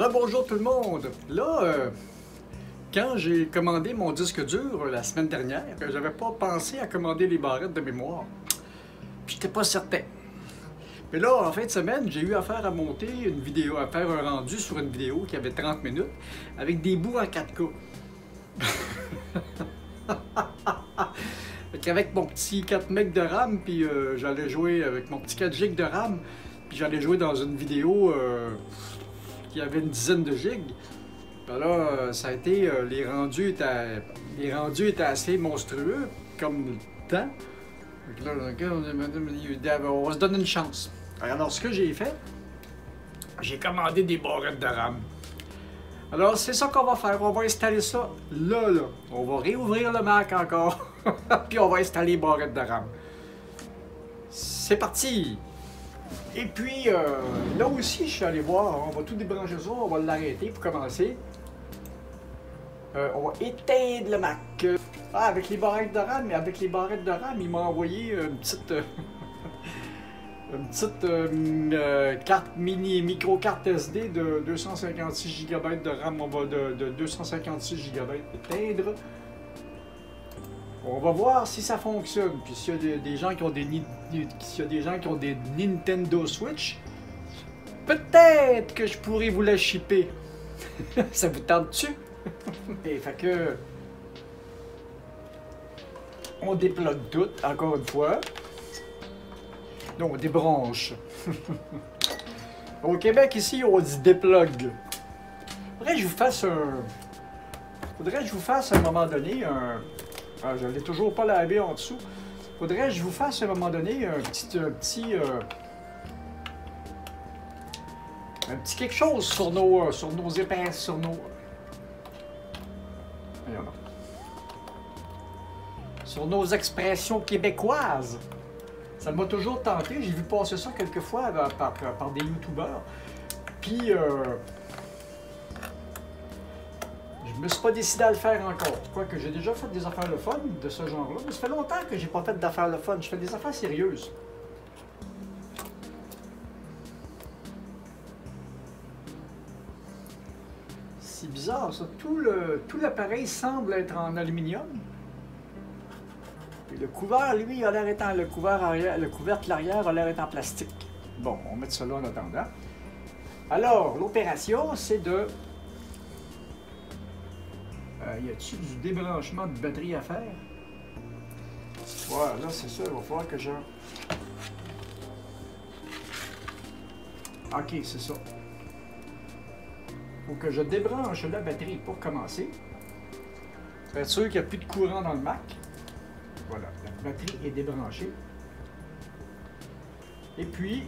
rebonjour tout le monde! Là, quand j'ai commandé mon disque dur la semaine dernière, j'avais pas pensé à commander les barrettes de mémoire. Puis j'étais pas certain. Mais là, en fin de semaine, j'ai eu affaire à monter une vidéo, à faire un rendu sur une vidéo qui avait 30 minutes avec des bouts en 4K. Avec mon petit 4 MB de RAM, puis j'allais jouer avec mon petit 4 GB de RAM, puis j'allais jouer dans une vidéo qui avait une dizaine de gigs. Ben là, ça a été, les rendus étaient assez monstrueux, comme le temps. Donc là, on va se donner une chance. Alors, ce que j'ai fait, j'ai commandé des barrettes de RAM. Alors, c'est ça qu'on va faire. On va installer ça là. On va réouvrir le Mac encore, puis on va installer les barrettes de RAM. C'est parti! Et puis, là aussi, je suis allé voir, on va tout débrancher ça, on va l'arrêter pour commencer. On va éteindre le Mac. Ah, avec les barrettes de RAM, mais avec les barrettes de RAM, il m'a envoyé une petite... une petite carte micro carte SD de 256 GB de RAM, on va de 256 GB éteindre. On va voir si ça fonctionne. Puis s'il y a des gens qui ont des Nintendo Switch, peut-être que je pourrais vous la shipper. Ça vous tente-tu? Et fait que on déplogue tout, encore une fois. Non, on débranche. Au Québec, ici, on dit déplug. Faudrait que je vous fasse à un moment donné un... Ah, je l'ai toujours pas lavé en dessous. Faudrait que je vous fasse à un moment donné un petit quelque chose sur nos épaisses, sur nos... Sur nos expressions québécoises. Ça m'a toujours tenté. J'ai vu passer ça quelques fois par des youtubeurs. Puis, je me suis pas décidé à le faire encore. Quoique j'ai déjà fait des affaires le fun de ce genre-là. Mais ça fait longtemps que j'ai pas fait d'affaires le fun. Je fais des affaires sérieuses. C'est bizarre, ça. Tout l'appareil semble être en aluminium. Et le couvert, lui, a l'air étant le couvercle arrière a l'air étant en plastique. Bon, on va mettre ça là en attendant. Alors, l'opération, c'est de... y a-t-il du débranchement de batterie à faire? Voilà, là, c'est ça. Il va falloir que je... OK, c'est ça. Il faut que je débranche la batterie pour commencer. Pour être sûr qu'il n'y a plus de courant dans le Mac. Voilà, la batterie est débranchée. Et puis,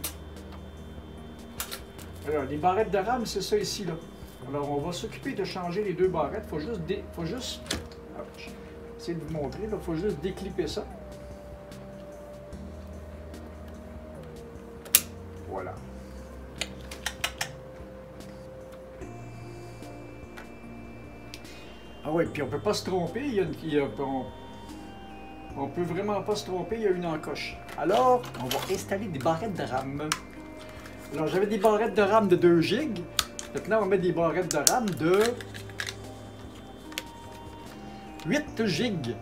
alors, les barrettes de RAM, c'est ça ici, là. Alors, on va s'occuper de changer les deux barrettes. Faut juste essayer de vous montrer, il faut juste déclipper ça. Voilà. Ah oui, puis on peut pas se tromper, on peut vraiment pas se tromper, il y a une encoche. Alors, on va installer des barrettes de RAM. Alors, j'avais des barrettes de RAM de 2 GB. Maintenant, on met des barrettes de RAM de 8 GB.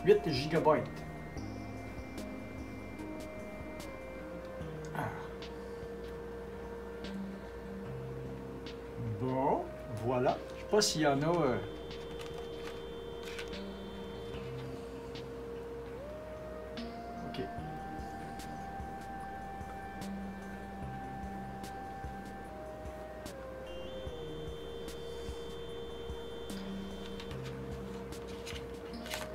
8 GB. Ah. Bon, voilà. Je sais pas s'il y en a... OK.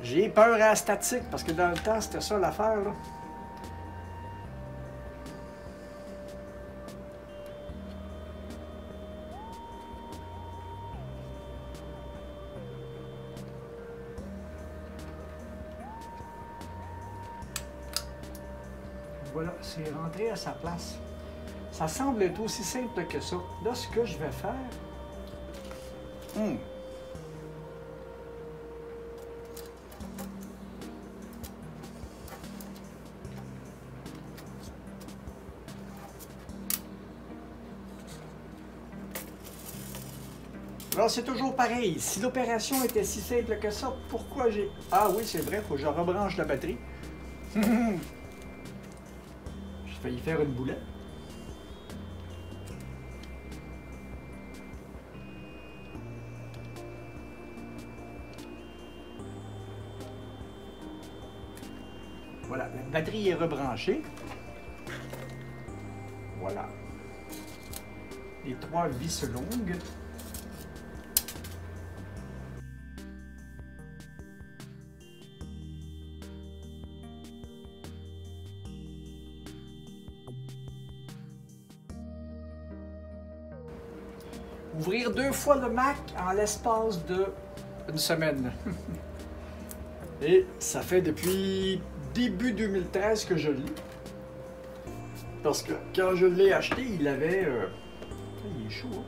J'ai peur à la statique, parce que dans le temps, c'était ça l'affaire, là. Voilà, c'est rentré à sa place. Ça semble être aussi simple que ça. Là, ce que je vais faire... Alors, c'est toujours pareil. Si l'opération était si simple que ça, pourquoi j'ai... Ah oui, c'est vrai, il faut que je rebranche la batterie. J'ai failli faire une boulette. Voilà, la batterie est rebranchée. Voilà. Les 3 vis longues. Ouvrir 2 fois le Mac en l'espace d'une semaine. Et ça fait depuis début 2013 que je l'ai. Parce que quand je l'ai acheté, il avait... il est chaud, hein?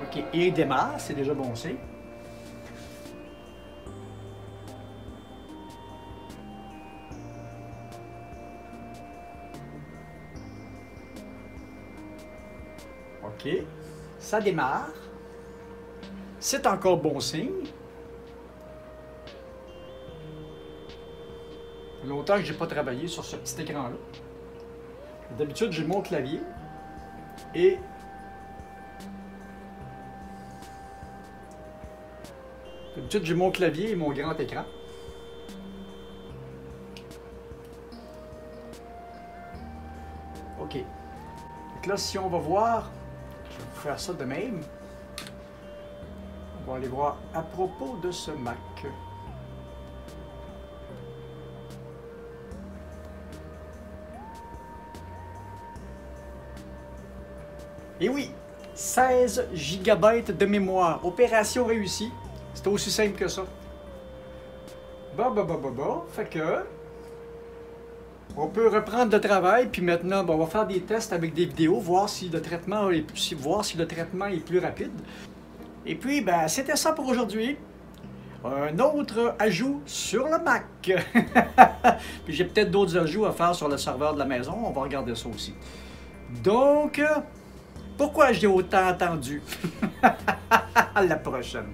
OK, et il démarre, c'est déjà bon signe. OK, ça démarre. C'est encore bon signe. Ça fait longtemps que je n'ai pas travaillé sur ce petit écran-là. D'habitude, j'ai mon clavier et mon grand écran. OK. Donc là, si on va voir, je vais vous faire ça de même. On va aller voir à propos de ce Mac. Et oui, 16 GB de mémoire. Opération réussie. C'était aussi simple que ça. Fait que... on peut reprendre le travail, puis maintenant, on va faire des tests avec des vidéos, voir si le traitement est plus rapide. Et puis, ben, c'était ça pour aujourd'hui. Un autre ajout sur le Mac. Puis j'ai peut-être d'autres ajouts à faire sur le serveur de la maison. On va regarder ça aussi. Donc, pourquoi j'ai autant attendu? À la prochaine.